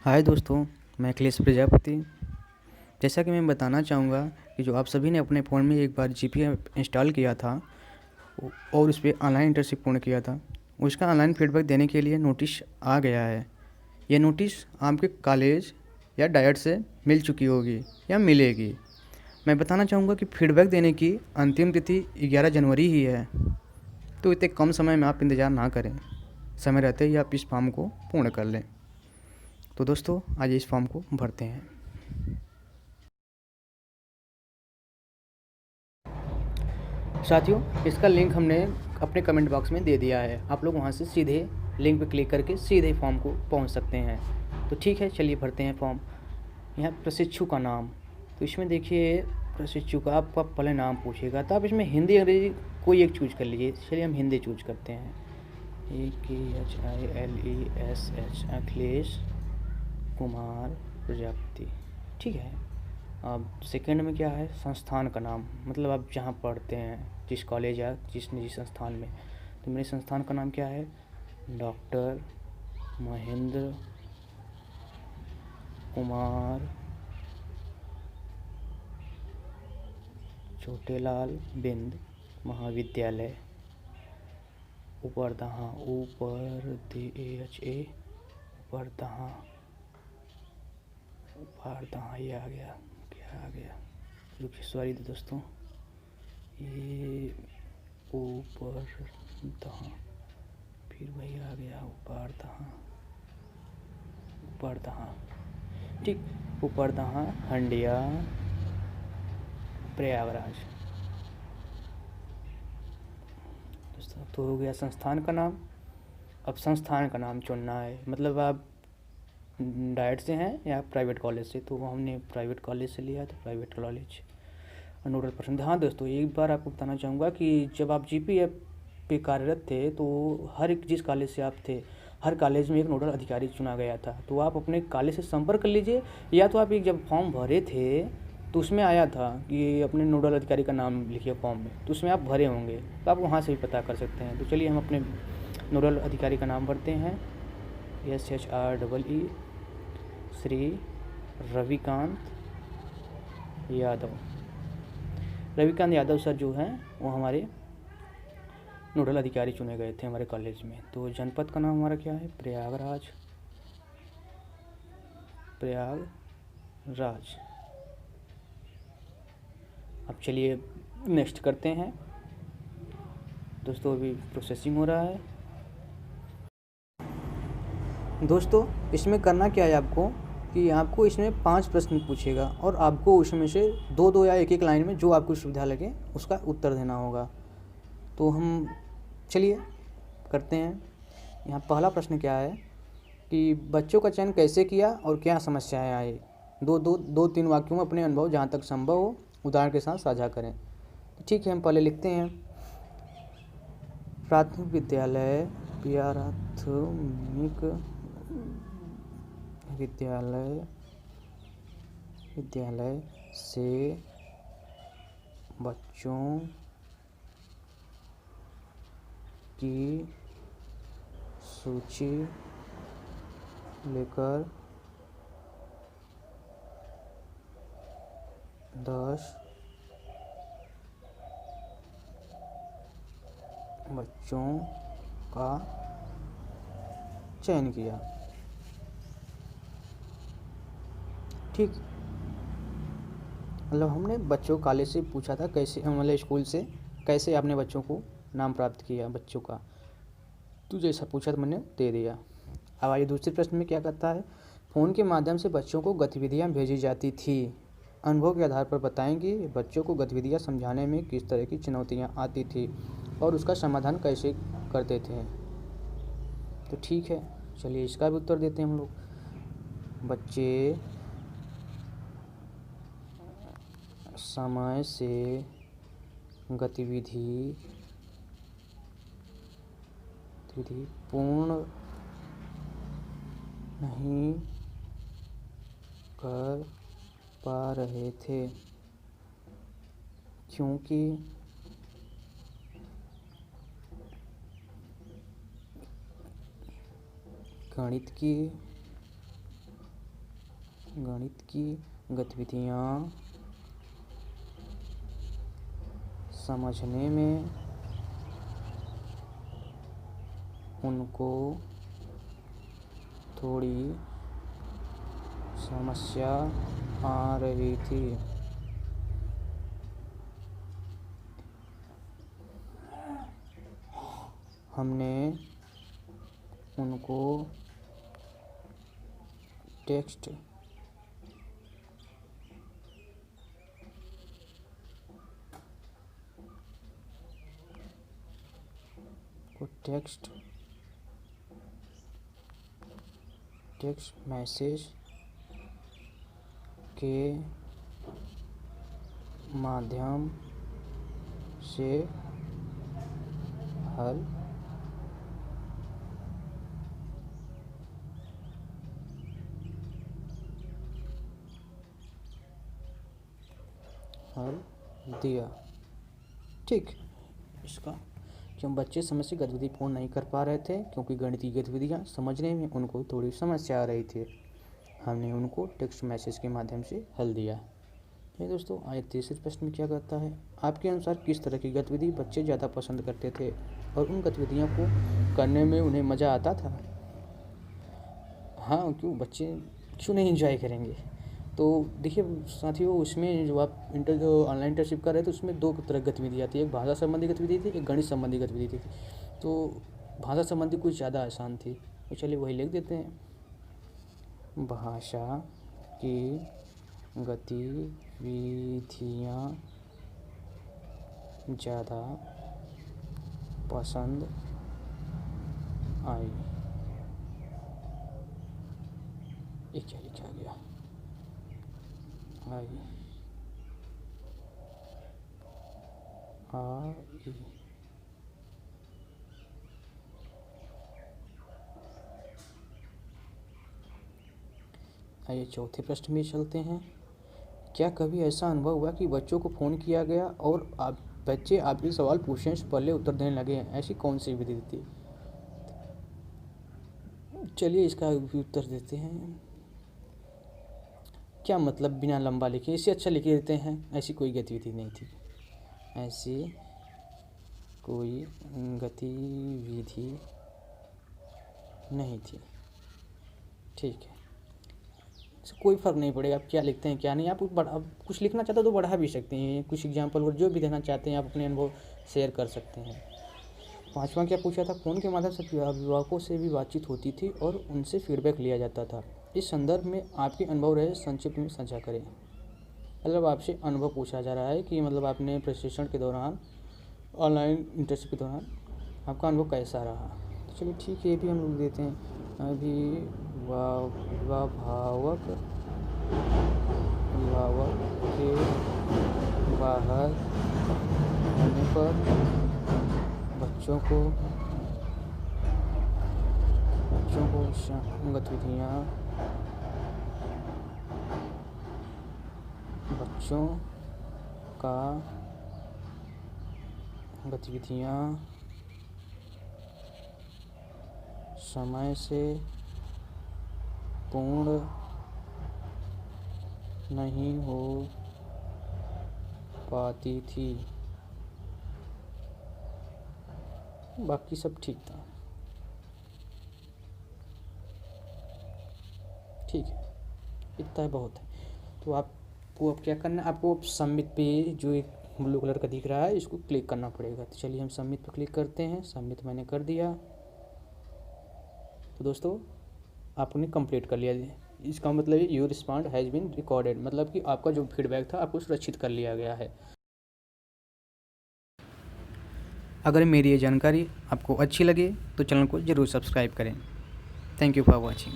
हाय दोस्तों, मैं अखिलेश प्रजापति। जैसा कि मैं बताना चाहूँगा कि जो आप सभी ने अपने फ़ोन में एक बार जीपी ऐप इंस्टॉल किया था और उस पे ऑनलाइन इंटर्नशिप पूर्ण किया था, उसका ऑनलाइन फीडबैक देने के लिए नोटिस आ गया है। ये नोटिस आपके कॉलेज या डायट से मिल चुकी होगी या मिलेगी। मैं बताना चाहूँगा कि फीडबैक देने की अंतिम तिथि 11 जनवरी ही है, तो इतने कम समय में आप इंतज़ार ना करें। समय रहते ही आप इस फॉर्म को पूर्ण कर लें। तो दोस्तों, आज इस फॉर्म को भरते हैं। साथियों, इसका लिंक हमने अपने कमेंट बॉक्स में दे दिया है। आप लोग वहां से सीधे लिंक पर क्लिक करके सीधे फॉर्म को पहुंच सकते हैं। तो ठीक है, चलिए भरते हैं फॉर्म। यहाँ प्रशिक्षु का नाम, तो इसमें देखिए प्रशिक्षु का आपका पहले नाम पूछेगा, तो आप इसमें हिंदी अंग्रेजी कोई एक चूज कर लीजिए। चलिए हम हिंदी चूज करते हैं। AKHILESH अखिलेश कुमार प्रजापति। ठीक है। अब सेकंड में क्या है, संस्थान का नाम, मतलब आप जहाँ पढ़ते हैं, जिस कॉलेज या जिस निजी संस्थान में। तो मेरे संस्थान का नाम क्या है, डॉक्टर महेंद्र कुमार छोटेलाल बिंद महाविद्यालय, उपरदहा, उपरदहा, उपरदहा। ये आ गया, क्या आ गया, रुकिए, सॉरी दोस्तों, ये उपरदहा, फिर वही आ गया, उपरदहा, उपरदहा। ठीक, उपरदहा, हंडिया, प्रयागराज। दोस्तों, तो हो गया संस्थान का नाम। अब संस्थान का नाम चुनना है, मतलब आप डाइट से हैं या प्राइवेट कॉलेज से। तो हमने प्राइवेट कॉलेज से लिया, तो प्राइवेट कॉलेज नोडल पर्सन। हाँ दोस्तों, एक बार आपको बताना चाहूँगा कि जब आप जीपी ऐप पे कार्यरत थे, तो हर एक जिस कॉलेज से आप थे, हर कॉलेज में एक नोडल अधिकारी चुना गया था। तो आप अपने कॉलेज से संपर्क कर लीजिए, या तो आप एक जब फॉर्म भरे थे तो उसमें आया था कि अपने नोडल अधिकारी का नाम लिखिए फॉर्म में, तो उसमें आप भरे होंगे, तो आप वहाँ से भी पता कर सकते हैं। तो चलिए हम अपने नोडल अधिकारी का नाम भरते हैं। SHREE श्री रविकांत यादव। रविकांत यादव सर जो हैं वो हमारे नोडल अधिकारी चुने गए थे हमारे कॉलेज में। तो जनपद का नाम हमारा क्या है, प्रयागराज, प्रयागराज। अब चलिए नेक्स्ट करते हैं। दोस्तों, अभी प्रोसेसिंग हो रहा है। दोस्तों, इसमें करना क्या है आपको कि आपको इसमें 5 प्रश्न पूछेगा और आपको उसमें से 2-2 या एक-एक लाइन में जो आपको सुविधा लगे उसका उत्तर देना होगा। तो हम चलिए करते हैं। यहाँ पहला प्रश्न क्या है कि बच्चों का चयन कैसे किया और क्या समस्याएं आई। 2-3 वाक्यों में अपने अनुभव जहाँ तक संभव हो उदाहरण के साथ साझा करें। तो ठीक है, हम पहले लिखते हैं। प्राथमिक विद्यालय, प्राथमिक विद्यालय से बच्चों की सूची लेकर 10 बच्चों का चयन किया। ठीक, मतलब हमने बच्चों कॉलेज से पूछा था कैसे, मतलब स्कूल से कैसे आपने बच्चों को नाम प्राप्त किया बच्चों का, तो जैसा पूछा तो मैंने दे दिया। अब आइए दूसरे प्रश्न में क्या कहता है। फ़ोन के माध्यम से बच्चों को गतिविधियाँ भेजी जाती थी। अनुभव के आधार पर बताएंगे बच्चों को गतिविधियाँ समझाने में किस तरह की चुनौतियाँ आती थी और उसका समाधान कैसे करते थे। तो ठीक है, चलिए इसका भी उत्तर देते हैं हम लोग। बच्चे समय से गतिविधि पूर्ण नहीं कर पा रहे थे क्योंकि गणित की गणित की गतिविधियाँ समझने में उनको थोड़ी समस्या आ रही थी। हमने उनको टेक्स्ट मैसेज के माध्यम से हल दिया। ठीक, इसका कि हम बच्चे समय से गतिविधि पूर्ण नहीं कर पा रहे थे क्योंकि गणितीय गतिविधियाँ समझने में उनको थोड़ी समस्या आ रही थी। हमने उनको टेक्स्ट मैसेज के माध्यम से हल दिया। ये दोस्तों, आइए तीसरे प्रश्न में क्या कहता है, आपके अनुसार किस तरह की गतिविधि बच्चे ज़्यादा पसंद करते थे और उन गतिविधियों को करने में उन्हें मज़ा आता था? हाँ, क्यों बच्चे क्यों नहीं एंजॉय करेंगे। तो देखिए साथियों, उसमें जो आप ऑनलाइन इंटर्नशिप कर रहे थे उसमें दो तरह की गतिविधि आती है, एक भाषा संबंधी गतिविधि थी, एक गणित संबंधी गतिविधि थी। तो भाषा संबंधी कुछ ज़्यादा आसान थी, तो चलिए वही लिख देते हैं। भाषा की गतिविधियाँ ज़्यादा पसंद आई। ये क्या लिखा गया, आई आइए चौथे प्रश्न में चलते हैं। क्या कभी ऐसा अनुभव हुआ कि बच्चों को फ़ोन किया गया और बच्चे आपके सवाल पूछने से पहले उत्तर देने लगे हैं? ऐसी कौन सी विधि थी? चलिए इसका भी उत्तर देते हैं। क्या मतलब बिना लंबा लिखे, इससे अच्छा लिख देते हैं। ऐसी कोई गतिविधि नहीं थी, ऐसी कोई गतिविधि नहीं थी। ठीक है, कोई फ़र्क नहीं पड़ेगा आप क्या लिखते हैं क्या नहीं। आप कुछ लिखना चाहते हो तो बढ़ा भी सकते हैं, कुछ एग्जाम्पल और जो भी देना चाहते हैं आप अपने अनुभव शेयर कर सकते हैं। पाँचवा क्या पूछा था, फ़ोन के माध्यम से अभिभावकों से भी बातचीत होती थी और उनसे फीडबैक लिया जाता था। इस संदर्भ में आपके अनुभव रहे संक्षिप्त में साझा करें। मतलब आपसे अनुभव पूछा जा रहा है कि मतलब आपने प्रशिक्षण के दौरान, ऑनलाइन इंटर्नशिप के दौरान आपका अनुभव कैसा रहा। तो चलिए ठीक है, ये भी हम लोग देते हैं। अभिभावक के बाहर होने पर बच्चों को गतिविधियाँ समय से पूर्ण नहीं हो पाती थी। बाकी सब ठीक था। ठीक है, इतना ही बहुत है। तो आपको अब क्या करना है, आपको सबमिट पे जो एक ब्लू कलर का दिख रहा है इसको क्लिक करना पड़ेगा। तो चलिए हम सबमिट पे क्लिक करते हैं। सबमिट मैंने कर दिया। तो दोस्तों आपने कंप्लीट कर लिया। इसका मतलब है your respond has been recorded, मतलब कि आपका जो फीडबैक था आपको सुरक्षित कर लिया गया है। अगर मेरी ये जानकारी आपको अच्छी लगे तो चैनल को ज़रूर सब्सक्राइब करें। Thank you for watching.